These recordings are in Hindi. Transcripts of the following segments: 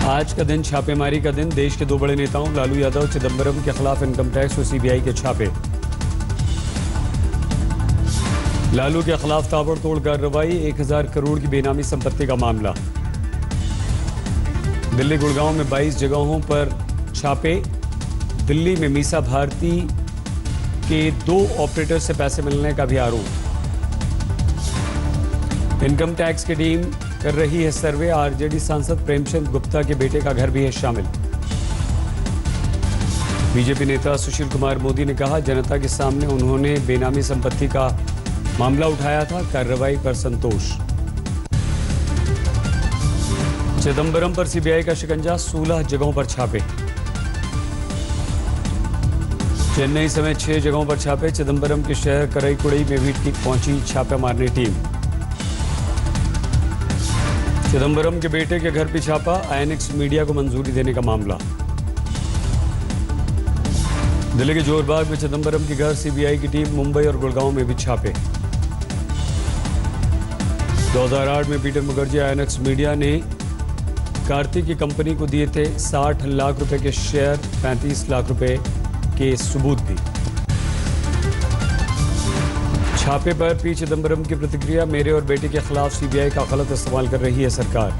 आज का दिन छापेमारी का दिन। देश के दो बड़े नेताओं लालू यादव चिदंबरम के खिलाफ इनकम टैक्स और सीबीआई के छापे। लालू के खिलाफ ताबड़तोड़ कार्रवाई, 1000 करोड़ की बेनामी संपत्ति का मामला। दिल्ली गुड़गांव में 22 जगहों पर छापे। दिल्ली में मीसा भारती के 2 ऑपरेटर से पैसे मिलने का भी आरोप। इनकम टैक्स की टीम कर रही है सर्वे। आरजेडी सांसद प्रेमचंद गुप्ता के बेटे का घर भी है शामिल। बीजेपी नेता सुशील कुमार मोदी ने कहा, जनता के सामने उन्होंने बेनामी संपत्ति का मामला उठाया था, कार्रवाई पर संतोष। चिदंबरम पर सीबीआई का शिकंजा, 16 जगहों पर छापे। चेन्नई समेत 6 जगहों पर छापे। चिदंबरम के शहर कराईकुड़ी में भी पहुंची छापा मारने टीम। चिदंबरम के बेटे के घर पर छापा, आईएनएक्स मीडिया को मंजूरी देने का मामला। दिल्ली के जोरबाग में चिदंबरम के घर सीबीआई की टीम। मुंबई और गुड़गांव में भी छापे। 2008 में पीटर मुखर्जी आईएनएक्स मीडिया ने कार्तिक की कंपनी को दिए थे 60 लाख रुपए के शेयर, 35 लाख रुपए के सबूत भी। छापे पर पी चिदंबरम की प्रतिक्रिया, मेरे और बेटे के खिलाफ सीबीआई का गलत इस्तेमाल कर रही है सरकार।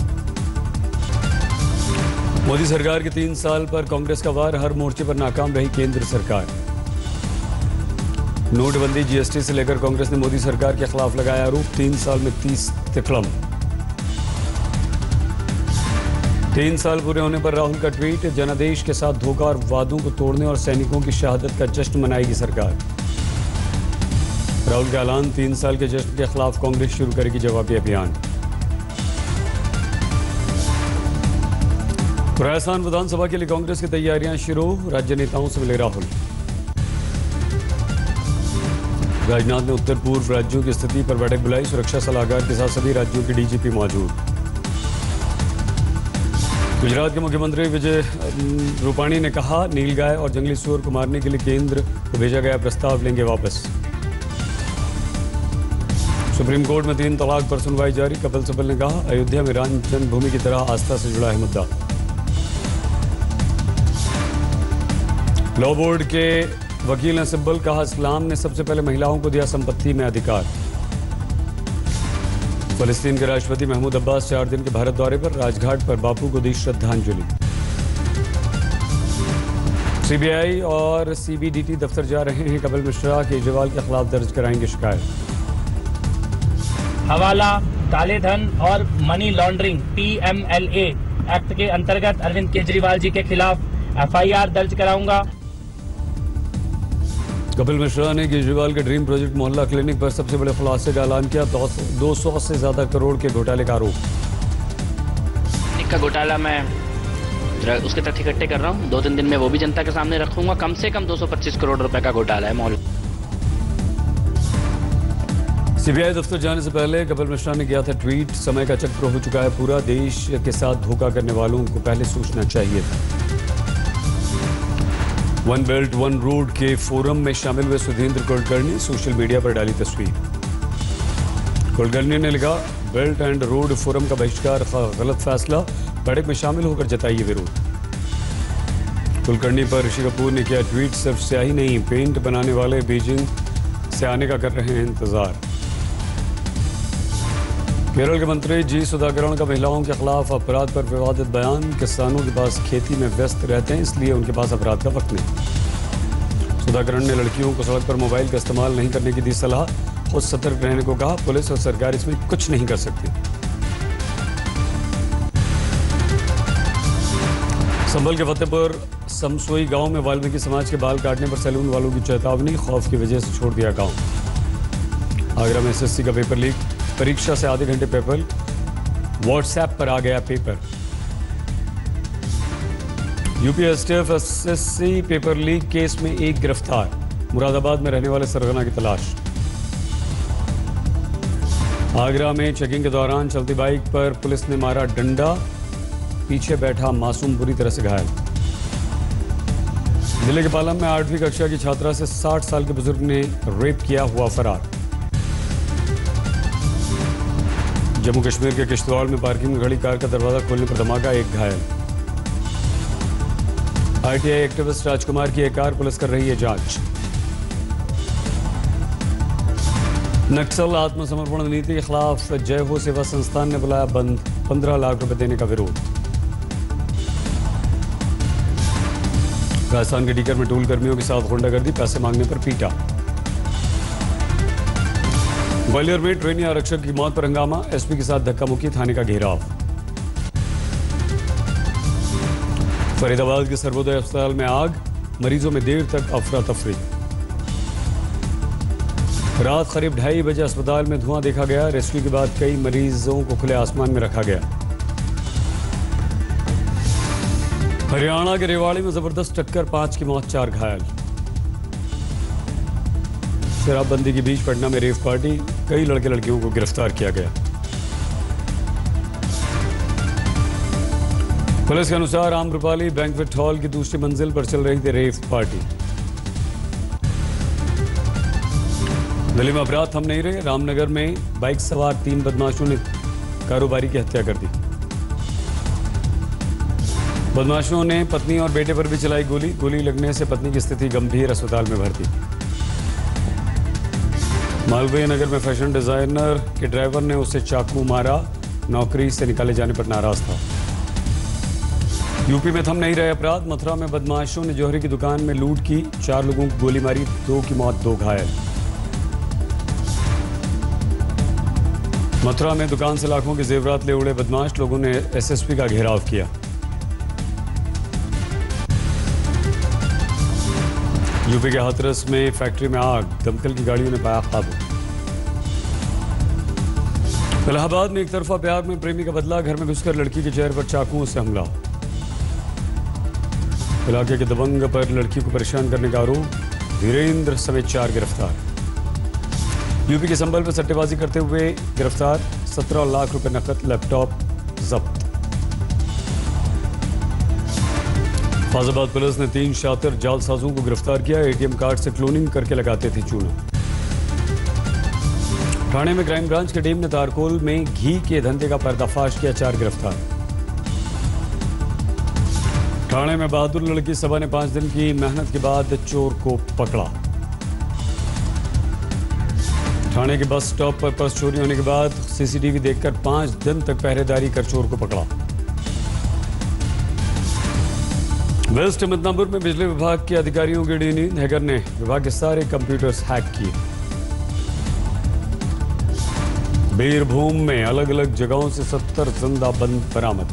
मोदी सरकार के 3 साल पर कांग्रेस का वार, हर मोर्चे पर नाकाम रही केंद्र सरकार। नोटबंदी, जीएसटी से लेकर कांग्रेस ने मोदी सरकार के खिलाफ लगाया आरोप, 3 साल में 30 तिकड़म। 3 साल पूरे होने पर राहुल का ट्वीट, जनादेश के साथ धोखा और वादों को तोड़ने और सैनिकों की शहादत का जश्न मनाएगी सरकार। राहुल का ऐलान, 3 साल के जश्न के खिलाफ कांग्रेस शुरू करेगी जवाबी अभियान। राजस्थान विधानसभा के लिए कांग्रेस की तैयारियां शुरू, राज्य नेताओं से मिले राहुल। राजनाथ ने उत्तर पूर्व राज्यों की स्थिति पर बैठक बुलाई, सुरक्षा सलाहकार के साथ सभी राज्यों के डीजीपी मौजूद। गुजरात के मुख्यमंत्री विजय रूपाणी ने कहा, नीलगाय और जंगली सूअर को मारने के लिए केंद्र को भेजा गया प्रस्ताव लेंगे वापस। सुप्रीम कोर्ट में 3 तलाक पर सुनवाई जारी, कपिल सिब्बल ने कहा, अयोध्या में राम जन्मभूमि की तरह आस्था से जुड़ा है मुद्दा। लॉ बोर्ड के वकील ने सिब्बल कहा, इस्लाम ने सबसे पहले महिलाओं को दिया संपत्ति में अधिकार। फलस्तीन के राष्ट्रपति महमूद अब्बास 4 दिन के भारत दौरे पर, राजघाट पर बापू को दी श्रद्धांजलि। सीबीआई और सीबीडीटी दफ्तर जा रहे हैं कपिल मिश्रा, केजरीवाल के खिलाफ दर्ज कराएंगे शिकायत। हवाला, काले धन और मनी लॉन्ड्रिंग TMLA एक्ट के अंतर्गत अरविंद केजरीवाल जी के खिलाफ FIR दर्ज कराऊंगा। कपिल मिश्रा ने केजरीवाल के ड्रीम प्रोजेक्ट मोहल्ला क्लिनिक पर सबसे बड़े खुलासे का ऐलान किया, 200 से ज्यादा करोड़ के घोटाले का आरोप। का घोटाला मैं उसके तथ्य इकट्ठे कर रहा हूँ, 2-3 दिन में वो भी जनता के सामने रखूंगा। कम से कम 225 करोड़ रुपए का घोटाला है मोहल्ला। सीबीआई दफ्तर जाने से पहले कपिल मिश्रा ने किया था ट्वीट, समय का चक्र हो चुका है पूरा, देश के साथ धोखा करने वालों को पहले सोचना चाहिए था। वन बेल्ट वन रोड के फोरम में शामिल हुए सुधींद्र कुलकर्णी सोशल मीडिया पर डाली तस्वीर। कुलकर्णी ने लिखा, बेल्ट एंड रोड फोरम का बहिष्कार गलत फैसला, बैठक में शामिल होकर जताइए विरोध। कुलकर्णी पर ऋषि कपूर ने किया ट्वीट, सिर्फ स्याही नहीं, पेंट बनाने वाले बीजिंग से आने का कर रहे हैं इंतजार। केरल के मंत्री जी सुधाकरण का महिलाओं के खिलाफ अपराध पर विवादित बयान, किसानों के पास खेती में व्यस्त रहते हैं इसलिए उनके पास अपराध का वक्त नहीं। सुधाकरण ने लड़कियों को सड़क पर मोबाइल का इस्तेमाल नहीं करने की दी सलाह, खुद सतर्क रहने को कहा, पुलिस और सरकार इसमें कुछ नहीं कर सकती। संभल के फतेहपुर समसोई गांव में वाल्मीकि समाज के बाल काटने पर सैलून वालों की चेतावनी, खौफ की वजह से छोड़ दिया गांव। आगरा में एसएससी का पेपर लीक, परीक्षा से आधे घंटे पेपर, व्हाट्सएप पर आ गया paper. UP STF SSC paper leak case में 1 गिरफ्तार, मुरादाबाद में रहने वाले सरगना की तलाश। आगरा में चेकिंग के दौरान चलती बाइक पर पुलिस ने मारा डंडा, पीछे बैठा मासूम बुरी तरह से घायल। जिले के पालम में 8वीं कक्षा की छात्रा से 60 साल के बुजुर्ग ने रेप किया, हुआ फरार। जम्मू कश्मीर के किश्तवाड़ में पार्किंग में खड़ी कार का दरवाजा खोलने पर धमाका, 1 घायल। आरटीआई एक्टिविस्ट राजकुमार की एक कार पुलिस कर रही है जांच। नक्सल आत्मसमर्पण नीति के खिलाफ जय हो सेवा संस्थान ने बुलाया बंद, 15 लाख रुपए देने का विरोध। राजस्थान के डीकर में टोल कर्मियों के साथ गुंडागर्दी, पैसे मांगने पर पीटा। ग्वालियर में ट्रेनी आरक्षक की मौत पर हंगामा, एसपी के साथ धक्का मुक्की, थाने का घेराव। फरीदाबाद के सर्वोदय अस्पताल में आग, मरीजों में देर तक अफरा तफरी। रात करीब 2:30 बजे अस्पताल में धुआं देखा गया, रेस्क्यू के बाद कई मरीजों को खुले आसमान में रखा गया। हरियाणा के रेवाड़ी में जबरदस्त टक्कर, 5 की मौत, 4 घायल। शराबबंदी के बीच पटना में रेव पार्टी, कई लड़के लड़कियों को गिरफ्तार किया गया। पुलिस के अनुसार आम्रपाली बैंक्वेट हॉल की दूसरी मंजिल पर चल रही थी रेव पार्टी। दिल्ली में अपराध थम नहीं रहे, रामनगर में बाइक सवार 3 बदमाशों ने कारोबारी की हत्या कर दी। बदमाशों ने पत्नी और बेटे पर भी चलाई गोली, गोली लगने से पत्नी की स्थिति गंभीर, अस्पताल में भर्ती। मालवीय नगर में फैशन डिजाइनर के ड्राइवर ने उसे चाकू मारा, नौकरी से निकाले जाने पर नाराज था। यूपी में थम नहीं रहे अपराध, मथुरा में बदमाशों ने जौहरी की दुकान में लूट की, 4 लोगों को गोली मारी, 2 की मौत, 2 घायल। मथुरा में दुकान से लाखों के जेवरात ले उड़े बदमाश, लोगों ने एसएसपी का घेराव किया। यूपी के हाथरस में फैक्ट्री में आग, दमकल की गाड़ियों ने पाया काबू। इलाहाबाद में एक तरफा प्यार में प्रेमी का बदला, घर में घुसकर लड़की के चेहरे पर चाकुओं से हमला। इलाके के दबंग पर लड़की को परेशान करने का आरोप, धीरेन्द्र समेत 4 गिरफ्तार। यूपी के संबल पर सट्टेबाजी करते हुए गिरफ्तार, 17 लाख रुपए नकद, लैपटॉप जब्त। फैजाबाद पुलिस ने 3 शातिर जालसाजों को गिरफ्तार किया, एटीएम कार्ड से क्लोनिंग करके लगाते थे चूना। ठाणे में क्राइम ब्रांच की टीम ने तारकोल में घी के धंधे का पर्दाफाश किया, 4 गिरफ्तार। ठाणे में बहादुर लड़की सभा ने 5 दिन की मेहनत के बाद चोर को पकड़ा। ठाणे के बस स्टॉप पर पर्स चोरी होने के बाद सीसीटीवी देखकर 5 दिन तक पहरेदारी कर चोर को पकड़ा। वेस्ट मिदनापुर में बिजली विभाग के अधिकारियों की उड़ी नींद, हैकर ने विभाग के सारे कंप्यूटर्स हैक किए। बीरभूम में अलग अलग जगहों से 70 जिंदा बंद बरामद।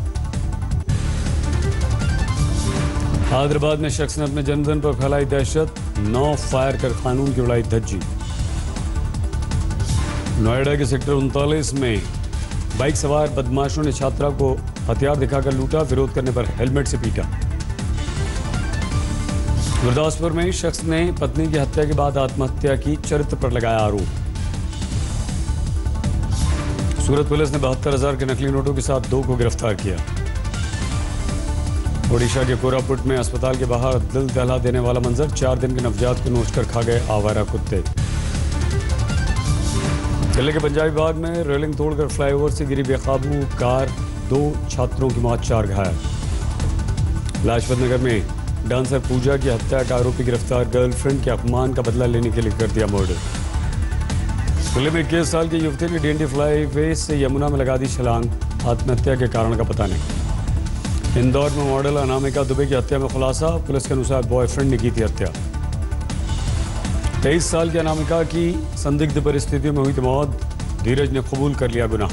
हैदराबाद में शख्स ने अपने जन्मदिन पर फैलाई दहशत, 9 फायर कर कानून की उड़ाई धज्जी। नोएडा के सेक्टर 39 में बाइक सवार बदमाशों ने छात्रा को हथियार दिखाकर लूटा, विरोध करने पर हेलमेट से पीटा। गुरदासपुर में शख्स ने पत्नी की हत्या के बाद आत्महत्या की, चरित्र पर लगाया आरोप। सूरत पुलिस ने 72,000 के नकली नोटों के साथ 2 को गिरफ्तार किया। ओडिशा के कोरापुट में अस्पताल के बाहर दिल दहला देने वाला मंजर, 4 दिन के नवजात को नोच कर खा गए आवारा कुत्ते। दिल्ली के पंजाबी बाग में रेलिंग तोड़कर फ्लाईओवर से गिरी बेकाबू कार, 2 छात्रों की मौत, 4 घायल। लाजपत नगर में डांसर पूजा की हत्या का आरोपी गिरफ्तार, गर्लफ्रेंड के अपमान का बदला लेने के लिए कर दिया मर्डर। दिल्ली में 21 साल की युवती ने डीएनडी फ्लाईवे से यमुना में लगा दी छलांग, आत्महत्या के कारण का पता नहीं। इंदौर में मॉडल अनामिका दुबे की हत्या में खुलासा, पुलिस के अनुसार बॉयफ्रेंड ने की थी हत्या। 23 साल की अनामिका की संदिग्ध परिस्थितियों में हुई थी मौत, धीरज ने कबूल कर लिया गुनाह।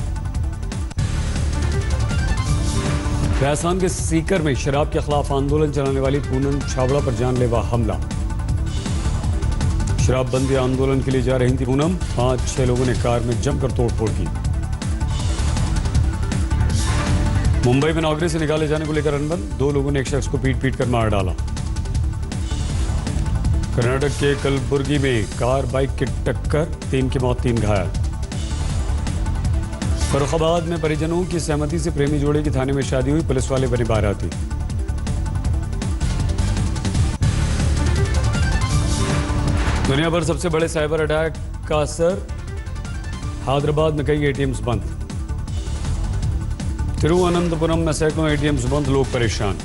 राजस्थान के सीकर में शराब के खिलाफ आंदोलन चलाने वाली पूनम छाबड़ा पर जानलेवा हमला। शराबबंदी आंदोलन के लिए जा रही थी पूनम, 5-6 लोगों ने कार में जमकर तोड़फोड़ की। मुंबई में नौकरी से निकाले जाने को लेकर अनबन, 2 लोगों ने एक शख्स को पीट कर मार डाला। कर्नाटक के कलबुर्गी में कार बाइक की टक्कर, 3 की मौत, 3 घायल। फर्रुखाबाद में परिजनों की सहमति से प्रेमी जोड़े की थाने में शादी हुई, पुलिस वाले बने बाराती। दुनिया भर सबसे बड़े साइबर अटैक का असर, हैदराबाद में कई एटीएम्स बंद। तिरुवनंतपुरम में सैकड़ों एटीएम्स बंद, लोग परेशान।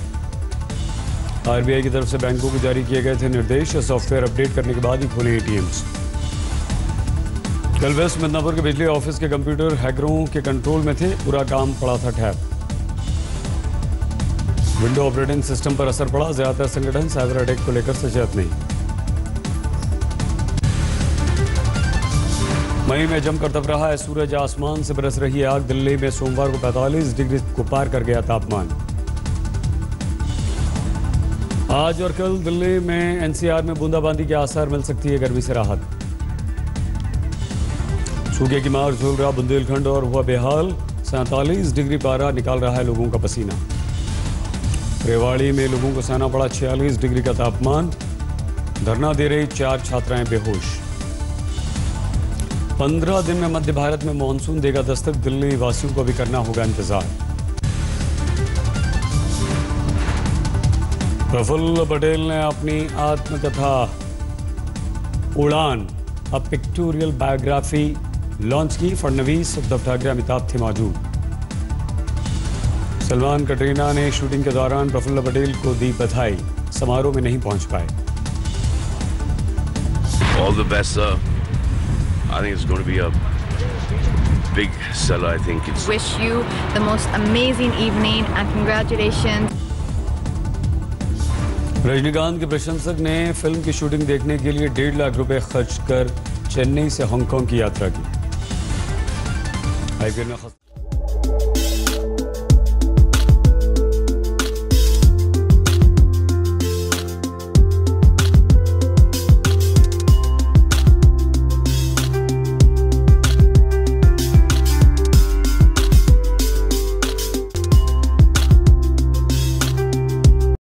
आरबीआई की तरफ से बैंकों को जारी किए गए थे निर्देश, सॉफ्टवेयर अपडेट करने के बाद ही खोले एटीएम्स। कल वेस्ट मिदनापुर के बिजली ऑफिस के कंप्यूटर हैकरों के कंट्रोल में थे, पूरा काम पड़ा था ठप। विंडो ऑपरेटिंग सिस्टम पर असर पड़ा, ज्यादातर संगठन साइबर अटैक को लेकर सचेत नहीं। मई में जमकर तप रहा है सूरज, आसमान से बरस रही आग। दिल्ली में सोमवार को 45 डिग्री को पार कर गया तापमान। आज और कल दिल्ली में एनसीआर में बूंदाबांदी के आसार, मिल सकती है गर्मी से राहत। सूखे की मार झेल रहा बुंदेलखंड और हुआ बेहाल, 47 डिग्री पारा निकाल रहा है लोगों का पसीना। रेवाड़ी में लोगों को सहना पड़ा 46 डिग्री का तापमान, धरना दे रही 4 छात्राएं बेहोश। 15 दिन में मध्य भारत में मानसून देगा दस्तक, दिल्ली वासियों को भी करना होगा इंतजार। प्रफुल्ल पटेल ने अपनी आत्मकथा उड़ान, अ पिक्टोरियल बायोग्राफी लॉन्च की। फडणवीस, उद्धव ठाकरे, अमिताभ थे मौजूद। सलमान कटरीना ने शूटिंग के दौरान प्रफुल्ल पटेल को दी बधाई, समारोह में नहीं पहुंच पाए। All the best, sir. I think it's going to be a big seller. I think it's. Wish you the most amazing evening and congratulations. Rajinikanth के प्रशंसक ने फिल्म की शूटिंग देखने के लिए 1.5 लाख रुपए खर्च कर चेन्नई से हांगकांग की यात्रा की। आईपीएल में